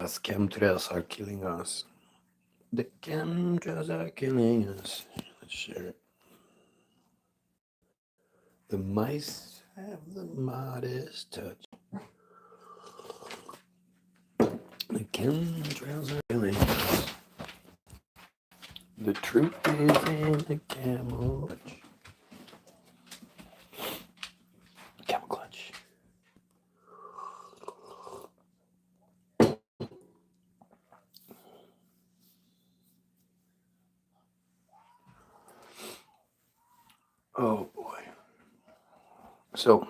Us chemtrails are killing us. The chemtrails are killing us. Let's share it. The mice have the modest touch. The chemtrails are killing us. The truth is in the camel clutch. Camel clutch. Oh boy. So,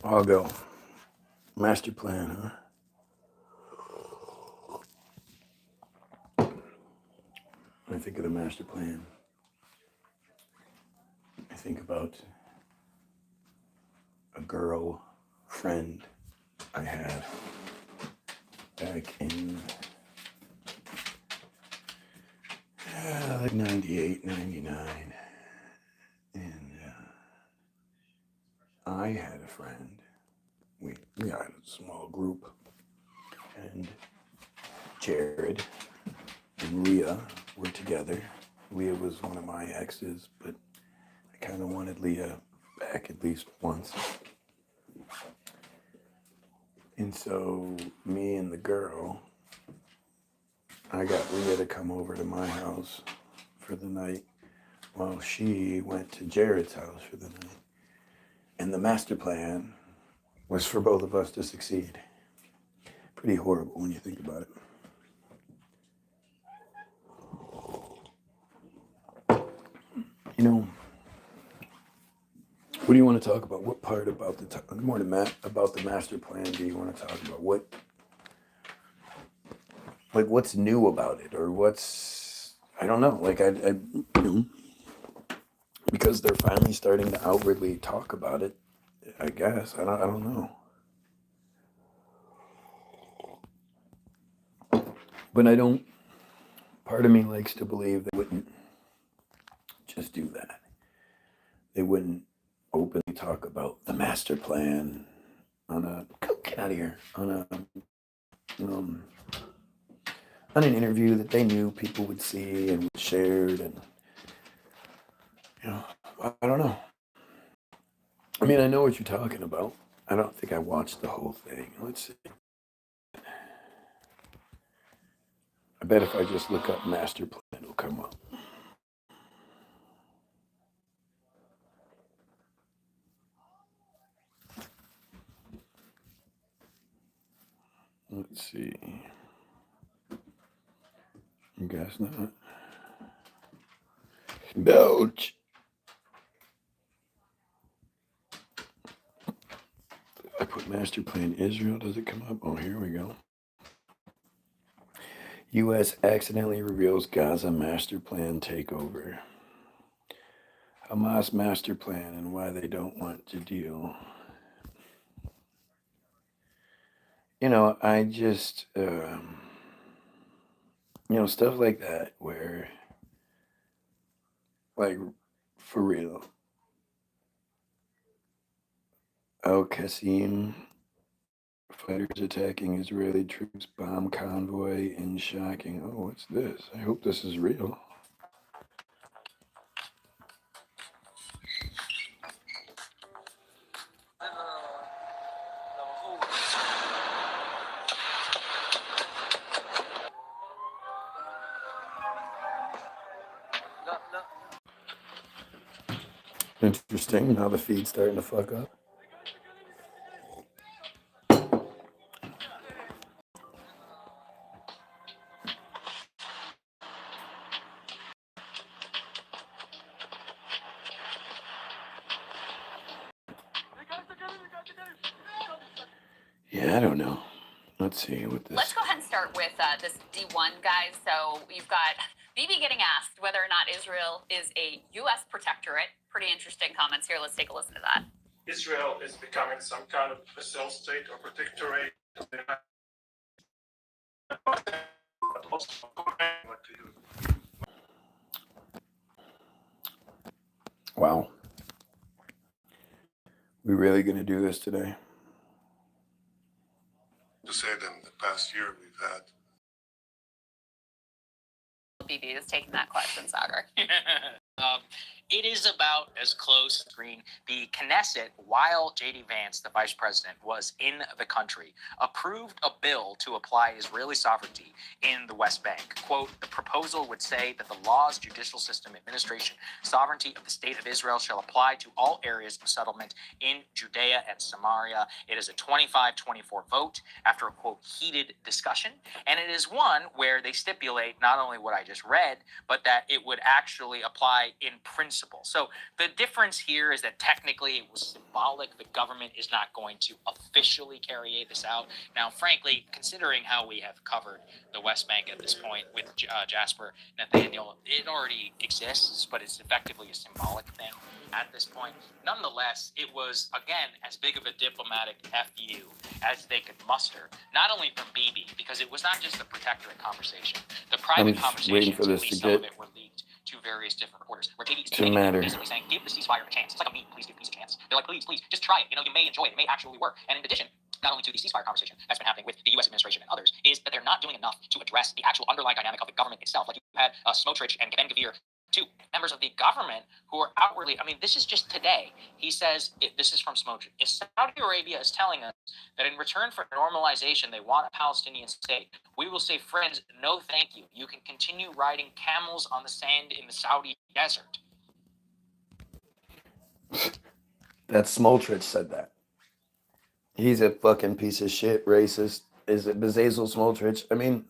I'll go. Master plan, huh? When I think of the master plan, I think about a girl friend I had back in like 98, 99. And I had a friend. We had a small group. And Jared and Leah were together. Leah was one of my exes, but I kind of wanted Leah back at least once. And so me and the girl, I got Leah to come over to my house for the night while she went to Jared's house for the night. And the master plan was for both of us to succeed. Pretty horrible when you think about it. You know, what do you want to talk about? What part about about the master plan do you want to talk about? What's new about it, or I don't know. Because they're finally starting to outwardly talk about it. I guess I don't know. But I don't. Part of me likes to believe they wouldn't just do that. They wouldn't openly talk about the master plan get out of here, on an interview that they knew people would see and shared, and I don't know. I mean, I know what you're talking about. I don't think I watched the whole thing. Let's see. I bet if I just look up master plan, it'll come up. Let's see. I guess not. Belch. I put master plan Israel. Does it come up? Oh, here we go. U.S. accidentally reveals Gaza master plan takeover. Hamas master plan and why they don't want to deal. I just, stuff like that where, like, for real, Al-Qasim fighters attacking Israeli troops, bomb convoy in shocking. Oh, what's this? I hope this is real. Interesting. Now the feed's starting to fuck up. Yeah, I don't know. Let's see what this. Let's go ahead and start with this D1, guys. So you've got Bibi getting asked whether or not Israel is a U.S. protectorate. Pretty interesting comments here. Let's take a listen to that. Israel is becoming some kind of vassal state or protectorate. Wow. We really gonna do this today? To say that in the past year we've had. Bibi is taking that question, Sagar. It is about as close as green. The Knesset, while J.D. Vance, the vice president, was in the country, approved a bill to apply Israeli sovereignty in the West Bank. Quote, the proposal would say that the laws, judicial system, administration, sovereignty of the state of Israel shall apply to all areas of settlement in Judea and Samaria. It is a 25-24 vote after a, quote, heated discussion. And it is one where they stipulate not only what I just read, but that it would actually apply in principle. So the difference here is that technically it was symbolic. The government is not going to officially carry this out. Now, frankly, considering how we have covered the West Bank at this point with Jasper Nathaniel, it already exists, but it's effectively a symbolic thing at this point. Nonetheless, it was, again, as big of a diplomatic FU as they could muster, not only from Bibi, because it was not just the protectorate conversation. The private conversations, at least some of it, were leaked to various different reporters, where JD is basically saying, give the ceasefire a chance. It's like a meme, please give peace a chance. They're like, please, just try it. You know, you may enjoy it. It may actually work. And in addition, not only to the ceasefire conversation that's been happening with the U.S. administration and others, is that they're not doing enough to address the actual underlying dynamic of the government itself. Like you had Smotrich and Ben-Gvir, two members of the government who are outwardly, I mean, this is just today. He says, this is from Smotrich, if Saudi Arabia is telling us that in return for normalization, they want a Palestinian state, we will say, friends, no thank you. You can continue riding camels on the sand in the Saudi desert. That Smotrich said that. He's a fucking piece of shit, racist. Is it Bezalel Smotrich? I mean,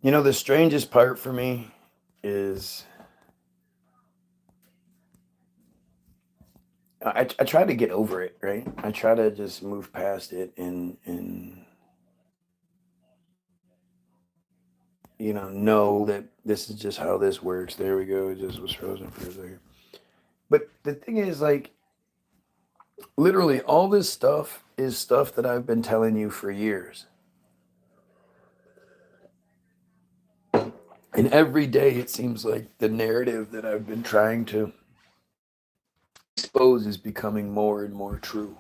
you know, the strangest part for me is I try to get over it, right? I try to just move past it and you know that this is just how this works. There we go. It just was frozen for a second. But the thing is, like, literally all this stuff is stuff that I've been telling you for years. And every day it seems like the narrative that I've been trying to expose is becoming more and more true.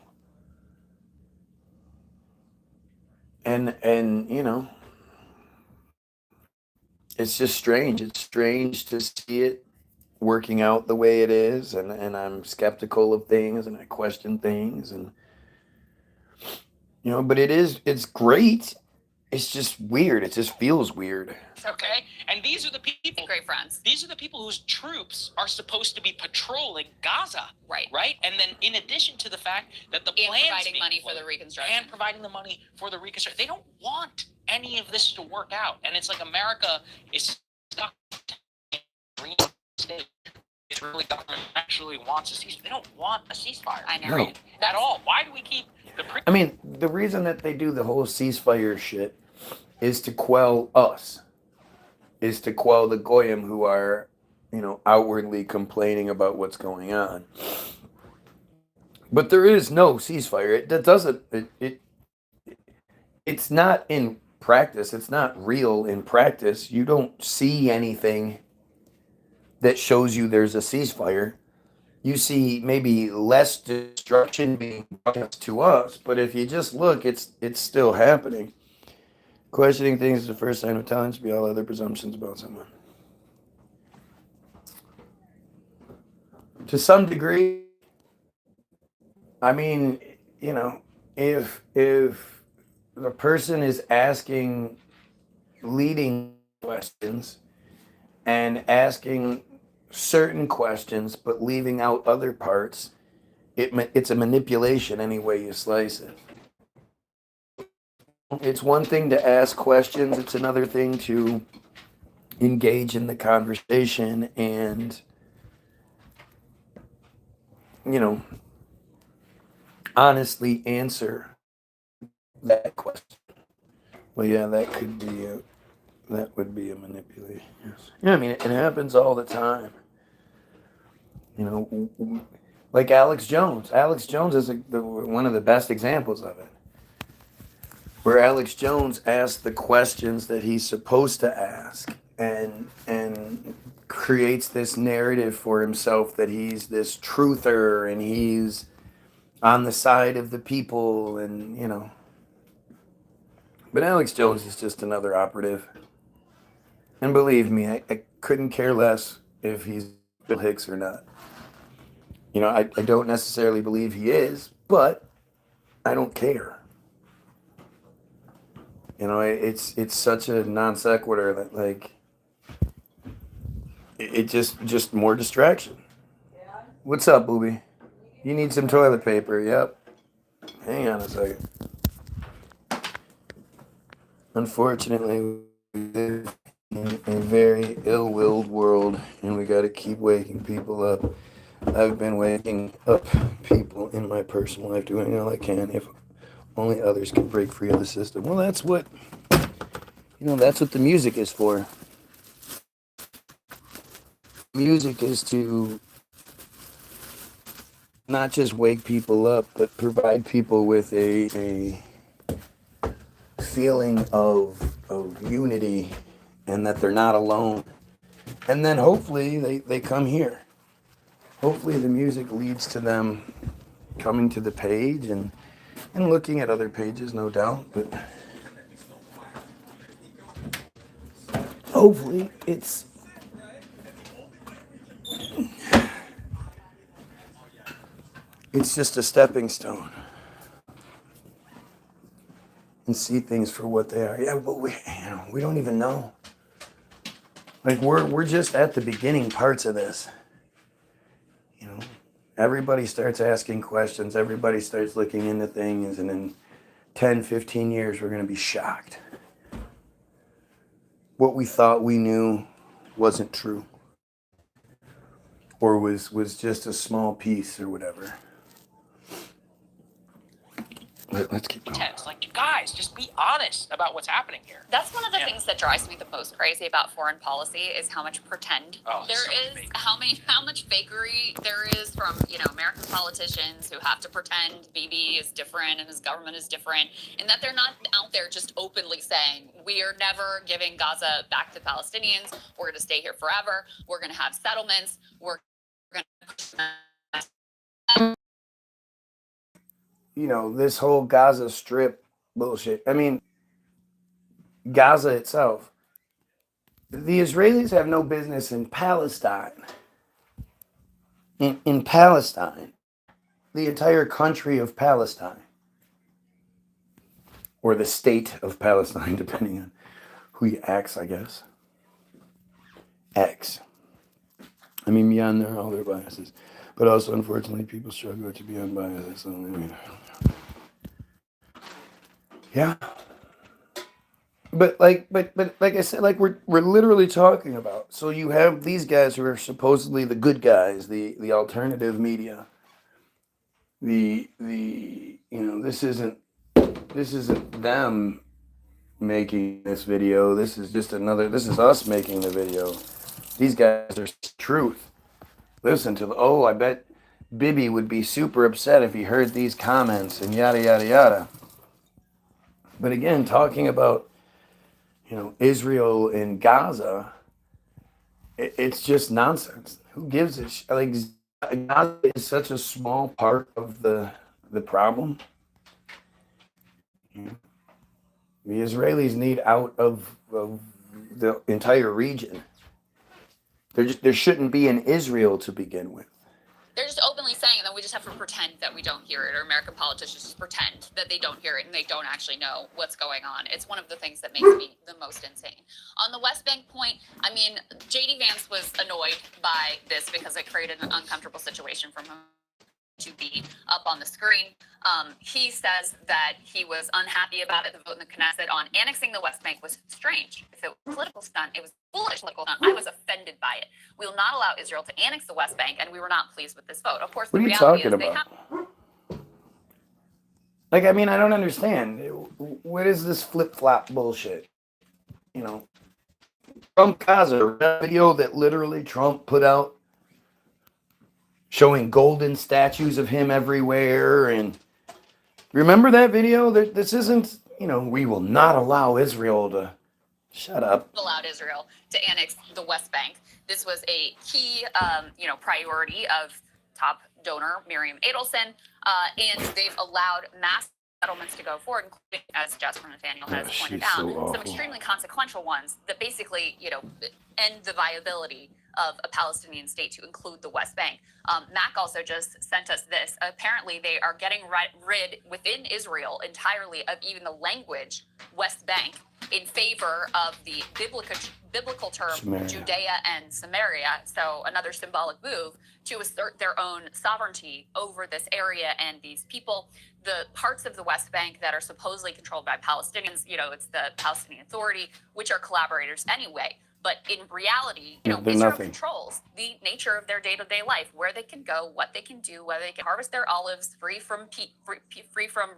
And you know, it's just strange. It's strange to see it working out the way it is, and I'm skeptical of things and I question things, and you know, but it's great. It's just weird. It just feels weird. Okay, and these are the people. Great friends. These are the people whose troops are supposed to be patrolling Gaza. Right. And then, in addition to the fact that the plans providing money for the reconstruction. And providing the money for the reconstruction, they don't want any of this to work out. And it's like America is stuck in a green state. Israeli government actually wants a ceasefire. They don't want a ceasefire. I know. No. At all. Why do we keep the? I mean, the reason that they do the whole ceasefire shit is to quell us. Is to quell the goyim who are, you know, outwardly complaining about what's going on. But there is no ceasefire. It's not in practice. It's not real in practice. You don't see anything that shows you there's a ceasefire. You see maybe less destruction being brought to us, but if you just look, it's still happening. Questioning things is the first sign of talent to be all other presumptions about someone. To some degree, I mean, you know, if the person is asking leading questions and asking certain questions, but leaving out other parts. It's a manipulation any way you slice it. It's one thing to ask questions. It's another thing to engage in the conversation and, you know, honestly answer that question. Well, yeah, that would be a manipulation. Yes. Yeah, I mean, it happens all the time. You know, like Alex Jones. Alex Jones is one of the best examples of it. Where Alex Jones asks the questions that he's supposed to ask and creates this narrative for himself that he's this truther and he's on the side of the people, and, you know. But Alex Jones is just another operative. And believe me, I couldn't care less if he's Bill Hicks or not. You know, I don't necessarily believe he is, but I don't care. You know, it's such a non sequitur that, like, it just more distraction. What's up, booby? You need some toilet paper? Yep. Hang on a second. Unfortunately, we live in a very ill-willed world, and we got to keep waking people up. I've been waking up people in my personal life, doing all I can. If only others can break free of the system. Well, that's what the music is for. Music is to not just wake people up, but provide people with a feeling of unity and that they're not alone. And then hopefully they come here. Hopefully the music leads to them coming to the page and looking at other pages, no doubt. But hopefully it's just a stepping stone. And see things for what they are. Yeah, but we don't even know. Like we're just at the beginning parts of this. You know, everybody starts asking questions. Everybody starts looking into things, and in 10, 15 years, we're going to be shocked. What we thought we knew wasn't true, or was just a small piece or whatever. Let's keep going. It's like, guys, just be honest about what's happening here. That's one of the things that drives me the most crazy about foreign policy is how much pretend there is, fake. how much fakery there is from, you know, American politicians who have to pretend Bibi is different and his government is different, and that they're not out there just openly saying we are never giving Gaza back to Palestinians. We're going to stay here forever. We're going to have settlements. We're going to. You know, this whole Gaza Strip bullshit. I mean, Gaza itself. The Israelis have no business in Palestine. In Palestine. The entire country of Palestine. Or the state of Palestine, depending on who you ask, I guess. X. I mean, beyond all their biases. But also, unfortunately, people struggle to be unbiased. So, I mean, yeah. But like I said, like we're literally talking about. So you have these guys who are supposedly the good guys, the alternative media. The you know, this isn't them making this video. This is us making the video. These guys are truth. Listen to I bet Bibi would be super upset if he heard these comments and yada yada yada. But again, talking about, you know, Israel and Gaza, it's just nonsense. Who gives a shit? Like, Gaza is such a small part of the problem. The Israelis need out of the entire region. There shouldn't be an Israel to begin with. They're just openly saying, and then we just have to pretend that we don't hear it, or American politicians just pretend that they don't hear it and they don't actually know what's going on. It's one of the things that makes me the most insane. On the West Bank point, I mean, J.D. Vance was annoyed by this because it created an uncomfortable situation for him to be up on the screen. He says that he was unhappy about it. The vote in the Knesset on annexing the West Bank was strange. If it was a political stunt, it was foolish political stunt. I was offended by it. We will not allow Israel to annex the West Bank, and we were not pleased with this vote. Of course, What the are you reality talking is they about? have. Like, I mean, I don't understand. What is this flip-flop bullshit? You know, Trump has a video that literally Trump put out showing golden statues of him everywhere. And remember that video? This isn't, we will not allow Israel to shut up. Allowed Israel to annex the West Bank. This was a key, priority of top donor Miriam Adelson, and they've allowed mass settlements to go forward, including, as Jasper Nathaniel has pointed out, some extremely consequential ones that basically, end the viability of a Palestinian state to include the West Bank. Mac also just sent us this. Apparently, they are getting rid within Israel entirely of even the language West Bank in favor of the biblical term Samaria. Judea and Samaria. So another symbolic move to assert their own sovereignty over this area and these people. The parts of the West Bank that are supposedly controlled by Palestinians, it's the Palestinian Authority, which are collaborators anyway. But in reality, Israel controls the nature of their day-to-day life, where they can go, what they can do, whether they can harvest their olives free from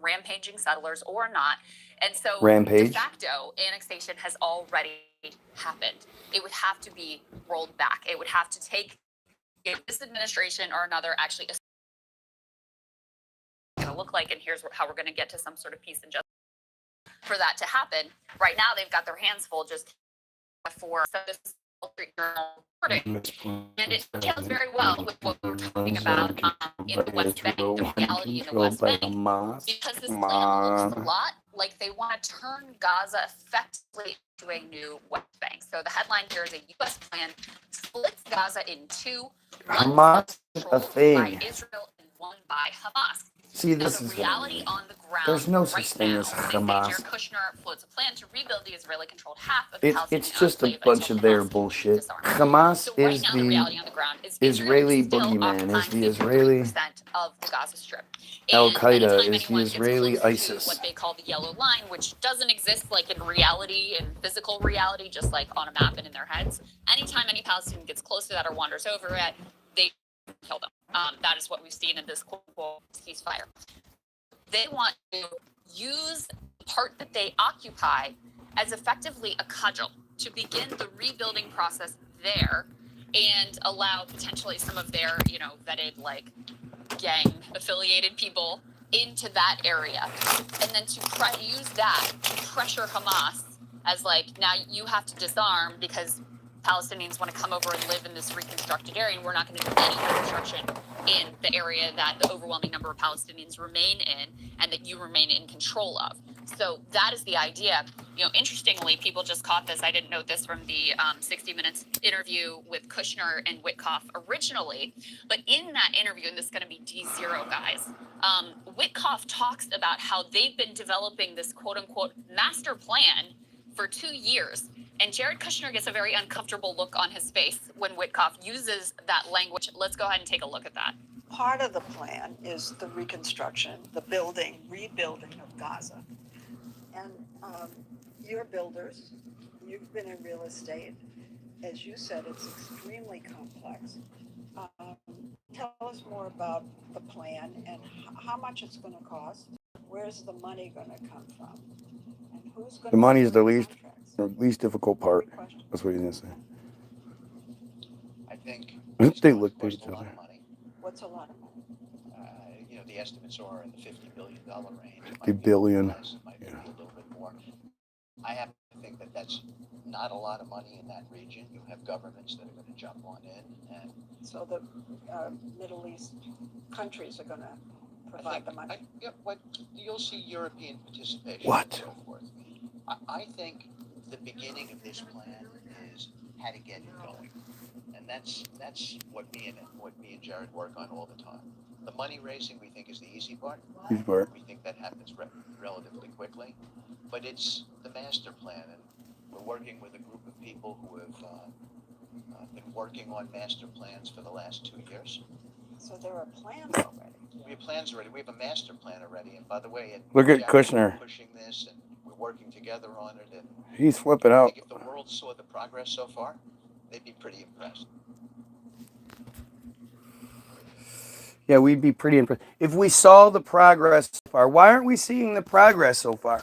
rampaging settlers or not. And so de facto annexation has already happened. It would have to be rolled back. It would have to take this administration or another actually going to look like, and here's how we're going to get to some sort of peace and justice for that to happen. Right now, they've got their hands full just for this Wall Street Journal reporting, and it dovetails very well with what we were talking about in the West Bank, the reality in the West Bank, because this plan looks a lot like they want to turn Gaza effectively into a new West Bank. So the headline here is a U.S. plan splits Gaza in two, Hamas is a thing. By Israel and one by Hamas. See, this is reality on the ground. There's no such thing as Hamas. Jared Kushner floats a plan to rebuild the Israeli-controlled half of the Palestinian It's just a bunch of their bullshit. Hamas is the Israeli boogeyman, is the Israeli of the Gaza Strip. Al-Qaeda, is the Israeli ISIS. What they call the yellow line, which doesn't exist like in reality, in physical reality, just like on a map and in their heads. Anytime any Palestinian gets close to that or wanders over it, they kill them. That is what we've seen in this quote-unquote ceasefire. They want to use the part that they occupy as effectively a cudgel to begin the rebuilding process there and allow potentially some of their, vetted, gang-affiliated people into that area. And then to use that to pressure Hamas as, now you have to disarm because Palestinians want to come over and live in this reconstructed area, and we're not going to do any reconstruction in the area that the overwhelming number of Palestinians remain in and that you remain in control of. So that is the idea. Interestingly, people just caught this. I didn't know this from the 60 Minutes interview with Kushner and Witkoff originally. But in that interview, and this is going to be D0, guys, Witkoff talks about how they've been developing this quote-unquote master plan for 2 years. And Jared Kushner gets a very uncomfortable look on his face when Witkoff uses that language. Let's go ahead and take a look at that. Part of the plan is the reconstruction, the rebuilding of Gaza. And you're builders, you've been in real estate. As you said, it's extremely complex. Tell us more about the plan and how much it's going to cost. Where's the money going to come from? And who's going to... The money is the least difficult part. That's what he's going to say. I think they looked at each other. What's a lot of money? The estimates are in the $50 billion range. $50 billion. It might be a little bit more. I happen to think that that's not a lot of money in that region. You have governments that are going to jump on in, and so the Middle East countries are going to provide the money. You'll see European participation. What? And so forth. I think the beginning of this plan is how to get it going, and that's what me and Jared work on all the time. The money raising we think is the easy part. Easy part. We think that happens relatively quickly, but it's the master plan, and we're working with a group of people who have been working on master plans for the last 2 years. So there are plans already. We have plans already. We have a master plan already. And by the way, and Look at Jared, Kushner. we're pushing this, and we're working together on it. And He's flipping I out. think if the world saw the progress so far, they'd be pretty impressed. Yeah, we'd be pretty impressed. If we saw the progress so far, why aren't we seeing the progress so far?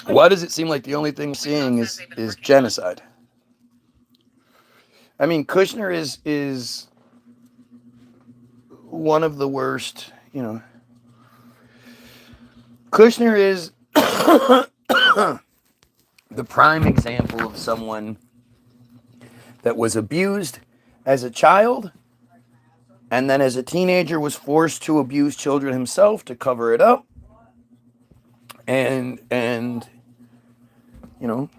Why does it seem like the only thing we're seeing is genocide? I mean, Kushner is one of the worst, you know. Kushner is the prime example of someone that was abused as a child and then as a teenager was forced to abuse children himself to cover it up. And you know,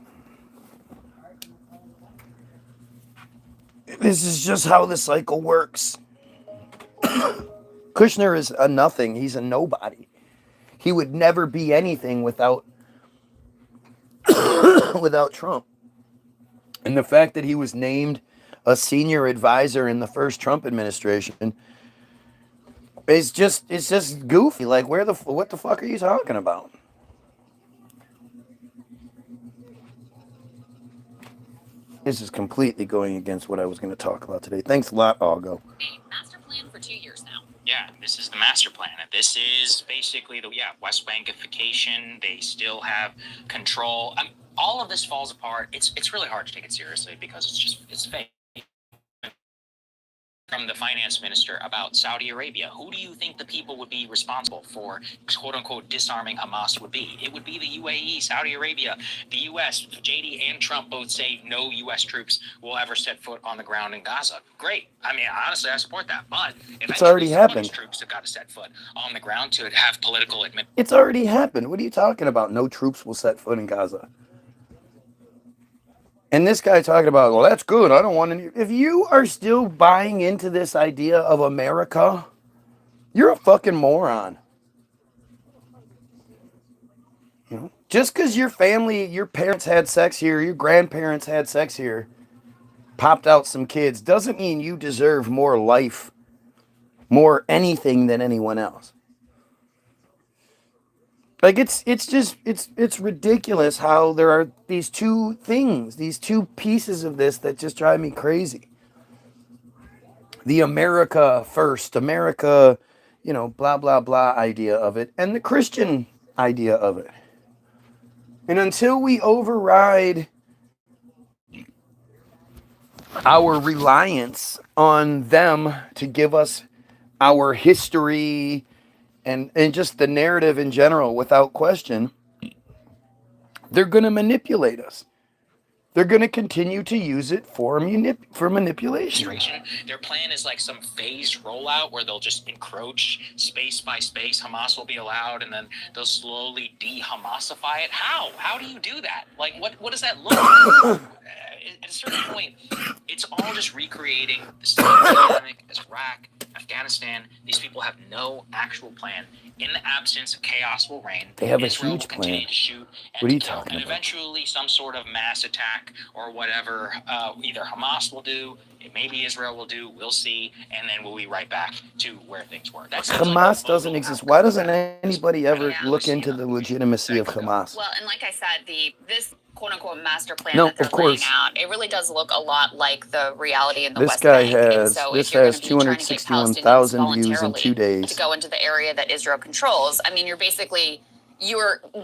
this is just how the cycle works. Kushner is a nothing. He's a nobody. He would never be anything without without Trump. And the fact that he was named a senior advisor in the first Trump administration it's just goofy. Like, what the fuck are you talking about? This is completely going against what I was going to talk about today. Thanks a lot, Algo. A master plan for 2 years now. Yeah, this is the master plan. This is basically the West Bankification. They still have control. All of this falls apart. It's really hard to take it seriously because it's fake. From the finance minister about Saudi Arabia. Who do you think the people would be responsible for, quote unquote, disarming Hamas would be? It would be the UAE, Saudi Arabia, the US. JD and Trump both say no US troops will ever set foot on the ground in Gaza. Great. I mean, honestly, I support that. But it's already happened. Troops have got to set foot on the ground to have political admin. It's already happened. What are you talking about? No troops will set foot in Gaza. And this guy talking about, well, that's good. I don't want any. If you are still buying into this idea of America, you're a fucking moron. You know, just because your family, your parents had sex here, your grandparents had sex here, popped out some kids, doesn't mean you deserve more life, more anything than anyone else. Like, it's ridiculous how there are these two things, these two pieces of this that just drive me crazy. The America first, America, you know, blah, blah, blah idea of it, and the Christian idea of it. And until we override our reliance on them to give us our history and just the narrative in general, without question, they're going to manipulate us. They're going to continue to use it for manipulation. Their plan is like some phased rollout where they'll just encroach space by space. Hamas will be allowed, and then they'll slowly de-Hamasify it. How? How do you do that? Like, what does that look like? At a certain point, it's all just recreating the same dynamic as Iraq, Afghanistan. These people have no actual plan. In the absence of chaos will reign. They have Israel a huge will continue plan. to shoot and What are you to kill. talking And about? eventually some sort of mass attack or whatever either Hamas will do, maybe Israel will do, we'll see, and then we'll be right back to where things were. That's Hamas doesn't exist. Why doesn't anybody ever look into the legitimacy of Hamas? Well, and like I said, this quote-unquote master plan No, that they're of course. laying out, it really does look a lot like the reality in the This West guy Bank. And has so this if you're has gonna be trying to get 261,000 Palestinians views in voluntarily 2 days. to go into the area that Israel controls, I mean, you're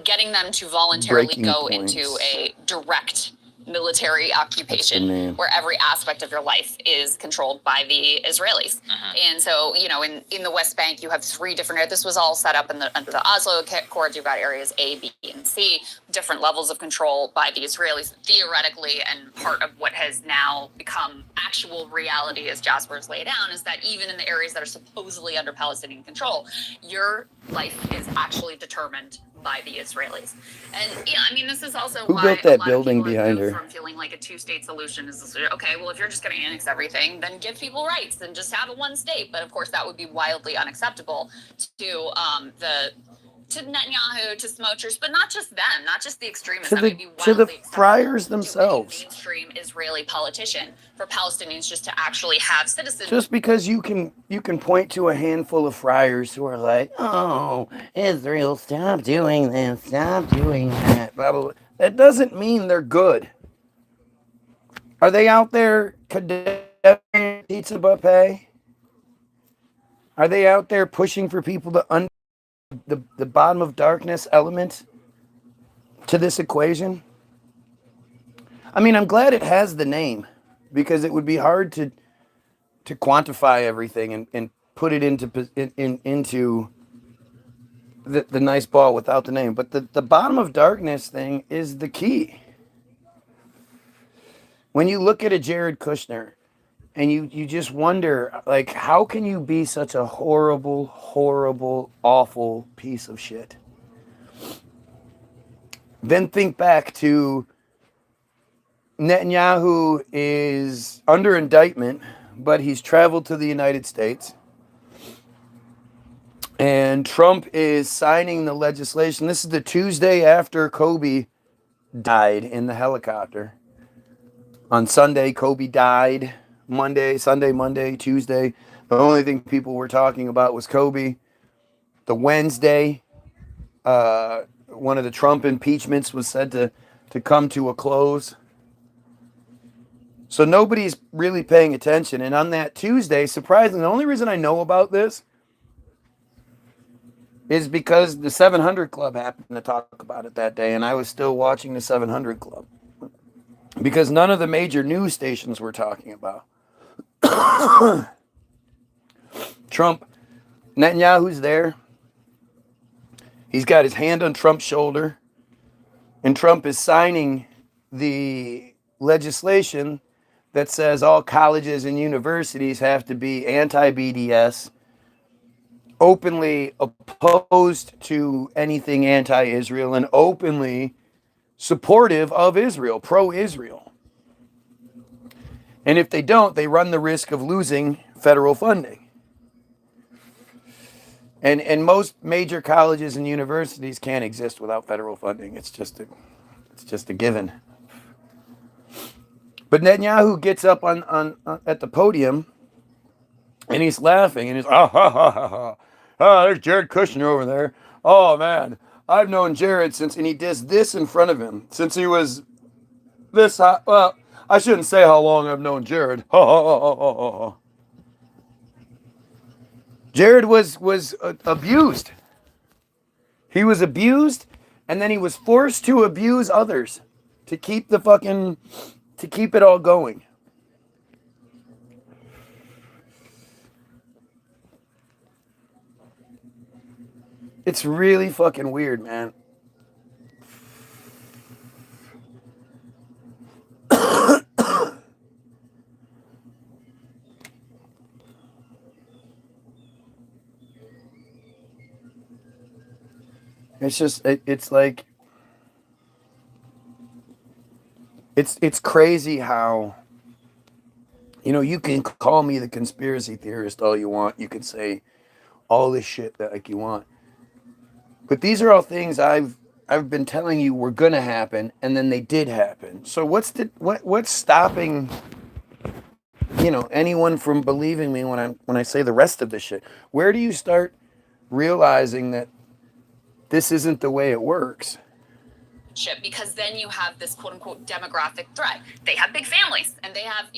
getting them to voluntarily Breaking go points. into a direct military That's the occupation name. where every aspect of your life is controlled by the Israelis. And so, you know, in the West Bank, you have 3 different areas. This was all set up under the Oslo Accords. You've got areas A, B, and C, different levels of control by the Israelis, theoretically. And part of what has now become actual reality, as Jasper's laid down, is that even in the areas that are supposedly under Palestinian control, your life is actually determined by the Israelis. And yeah, I mean, this is also Who why built a that lot building of people behind have her? moved from feeling like a two-state solution is okay. Well, if you're just going to annex everything, then give people rights and just have a one state. But of course, that would be wildly unacceptable to to Netanyahu, to Smotrich, but not just them, not just the extremists. That would be To the wildly acceptable friars to any themselves. mainstream Israeli politician for Palestinians just to actually have citizens. Just because you can point to a handful of friars who are like, oh, Israel, stop doing this, stop doing that, blah, blah, blah. That doesn't mean they're good. Are they out there condemning pizza buffet? Are they out there pushing for people to the bottom of darkness element to this equation? I mean, I'm glad it has the name, because it would be hard to quantify everything and put it into the nice ball without the name. But the bottom of darkness thing is the key. When you look at a Jared Kushner and you just wonder, like, how can you be such a horrible, horrible, awful piece of shit? Then think back to Netanyahu is under indictment, but he's traveled to the United States. And Trump is signing the legislation. This is the Tuesday after Kobe died in the helicopter. On Sunday, Kobe died. Sunday, Monday, Tuesday. The only thing people were talking about was Kobe. The Wednesday, one of the Trump impeachments was said to come to a close. So nobody's really paying attention. And on that Tuesday, surprisingly, the only reason I know about this is because the 700 Club happened to talk about it that day, and I was still watching the 700 Club. Because none of the major news stations were talking about Trump. Netanyahu's there. He's got his hand on Trump's shoulder, and Trump is signing the legislation that says all colleges and universities have to be anti-BDS, openly opposed to anything anti-Israel, and openly supportive of Israel, pro-Israel. And if they don't, they run the risk of losing federal funding. And most major colleges and universities can't exist without federal funding. It's just a given. But Netanyahu gets up on at the podium and he's laughing and he's there's Jared Kushner over there. Oh man, I've known Jared since, and he does this in front of him since he was this high. Well, I shouldn't say how long I've known Jared. Jared was abused. He was abused, and then he was forced to abuse others to keep it all going. It's really fucking weird, man. It's just, it's like, it's crazy how, you can call me the conspiracy theorist all you want. You can say all this shit that like you want. But these are all things I've been telling you were gonna happen, and then they did happen. So what's stopping, anyone from believing me when I say the rest of this shit? Where do you start realizing that this isn't the way it works? Because then you have this quote unquote demographic threat. They have big families, and they have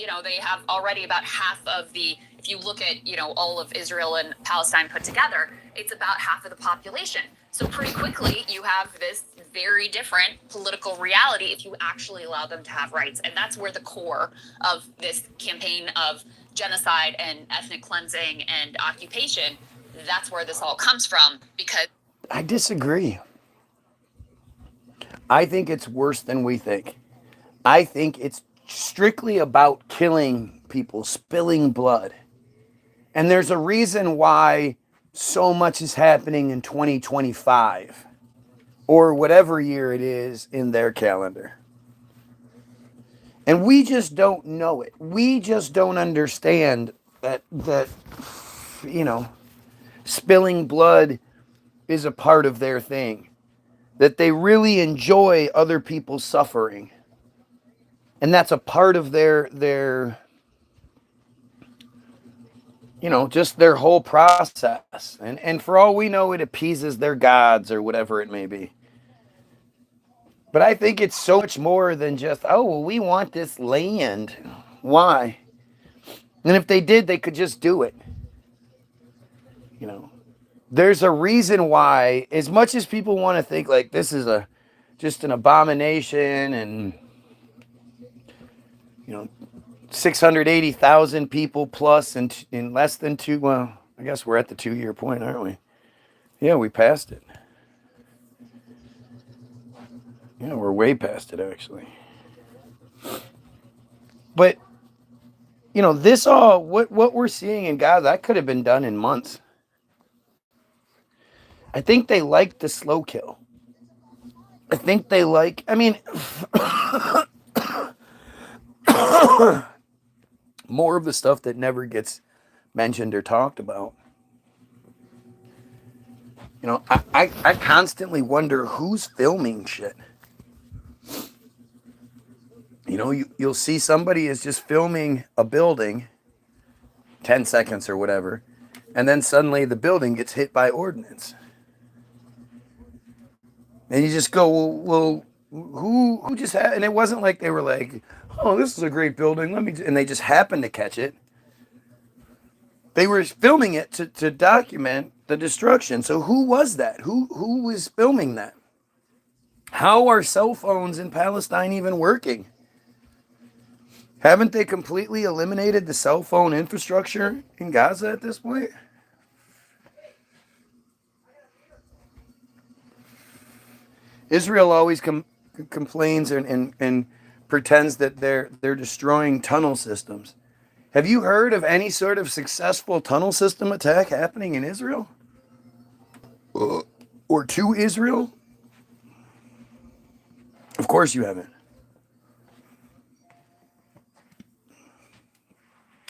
already about half of the, if you look at, all of Israel and Palestine put together, it's about half of the population. So pretty quickly you have this very different political reality if you actually allow them to have rights. And that's where the core of this campaign of genocide and ethnic cleansing and occupation, that's where this all comes from. Because I disagree. I think it's worse than we think. I think it's strictly about killing people, spilling blood. And there's a reason why so much is happening in 2025. or whatever year it is in their calendar. And we just don't know it. We just don't understand that you know, spilling blood is a part of their thing. That they really enjoy other people's suffering. And that's a part of their you know, just their whole process. And for all we know, it appeases their gods or whatever it may be. But I think it's so much more than just, oh, well, we want this land. Why? And if they did, they could just do it. You know, there's a reason why, as much as people want to think like this is just an abomination and, you know, 680,000 people plus in less than two, well, I guess we're at the 2-year point, aren't we? Yeah, we passed it. Yeah, we're way past it, actually. But, you know, this all, what we're seeing in Gaza, that could have been done in months. I think they like the slow kill. I think they like, I mean, more of the stuff that never gets mentioned or talked about. You know, I constantly wonder who's filming shit. You know, you'll see somebody is just filming a building, 10 seconds or whatever, and then suddenly the building gets hit by ordnance. And you just go, well who just had, and it wasn't like they were like, oh, this is a great building, and they just happened to catch it. They were filming it to document the destruction. So who was that? Who was filming that? How are cell phones in Palestine even working? Haven't they completely eliminated the cell phone infrastructure in Gaza at this point? Israel always complains and pretends that they're destroying tunnel systems. Have you heard of any sort of successful tunnel system attack happening in Israel? Or to Israel? Of course you haven't.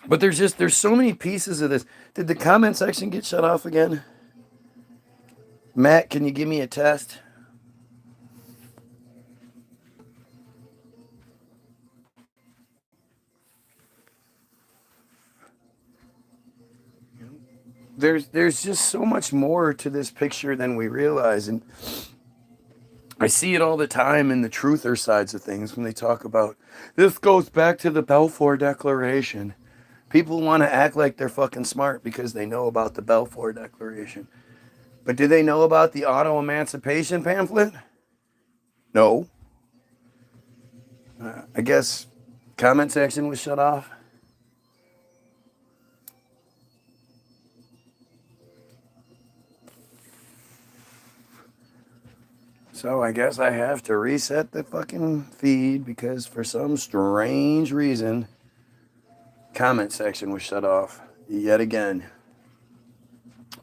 But there's so many pieces of this. Did the comment section get shut off again? Matt, can you give me a test? There's just so much more to this picture than we realize. And I see it all the time in the truther sides of things when they talk about, this goes back to the Balfour Declaration. People want to act like they're fucking smart because they know about the Balfour Declaration. But do they know about the auto-emancipation pamphlet? No. I guess comment section was shut off. So I guess I have to reset the fucking feed because for some strange reason, comment section was shut off yet again.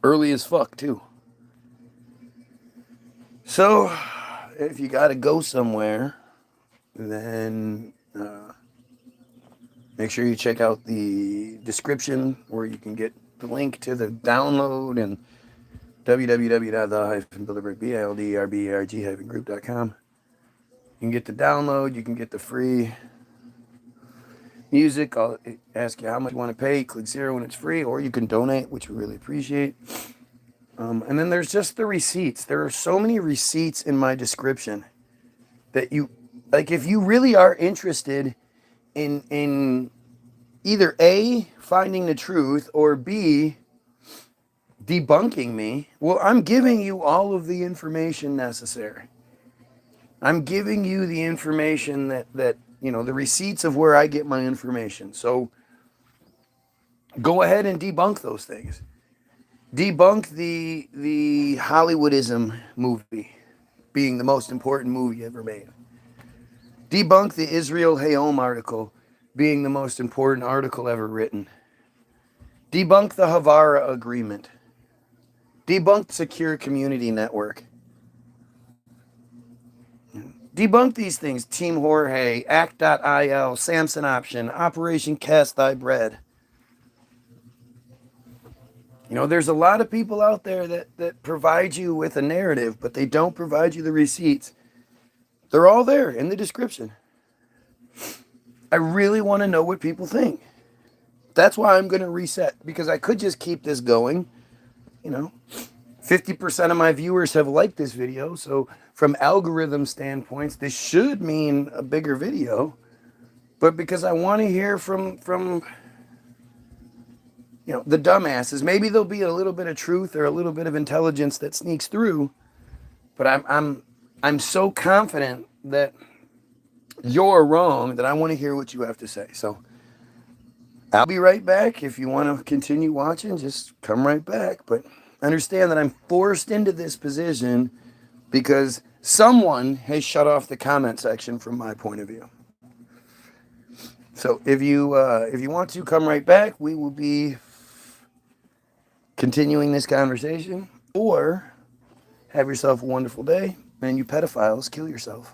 Early as fuck, too. So, if you gotta go somewhere, then make sure you check out the description where you can get the link to the download and www.the-bilderberg-group.com. You can get the download, you can get the free music. I'll ask you how much you want to pay. Click 0 when it's free, or you can donate, which we really appreciate. And then there's just the receipts. There are so many receipts in my description that you, like, if you really are interested in either A, finding the truth, or B, debunking me, well, I'm giving you all of the information necessary. I'm giving you the information that you know, the receipts of where I get my information. So go ahead and debunk those things. Debunk the Hollywoodism movie being the most important movie ever made. Debunk the Israel Hayom article being the most important article ever written. Debunk the Havara Agreement. Debunk Secure Community Network. Debunk these things. Team Jorge, Act.il, Samson Option, Operation Cast Thy Bread. You know, there's a lot of people out there that provide you with a narrative, but they don't provide you the receipts. They're all there in the description. I really want to know what people think. That's why I'm going to reset, because I could just keep this going. You know, 50% of my viewers have liked this video, so from algorithm standpoints, this should mean a bigger video. But because I want to hear from you know, the dumbasses, maybe there'll be a little bit of truth or a little bit of intelligence that sneaks through. But I'm so confident that you're wrong that I want to hear what you have to say. So I'll be right back. If you want to continue watching, just come right back. But understand that I'm forced into this position because someone has shut off the comment section from my point of view. So if you want to come right back, we will be continuing this conversation, or have yourself a wonderful day, and you pedophiles, kill yourself.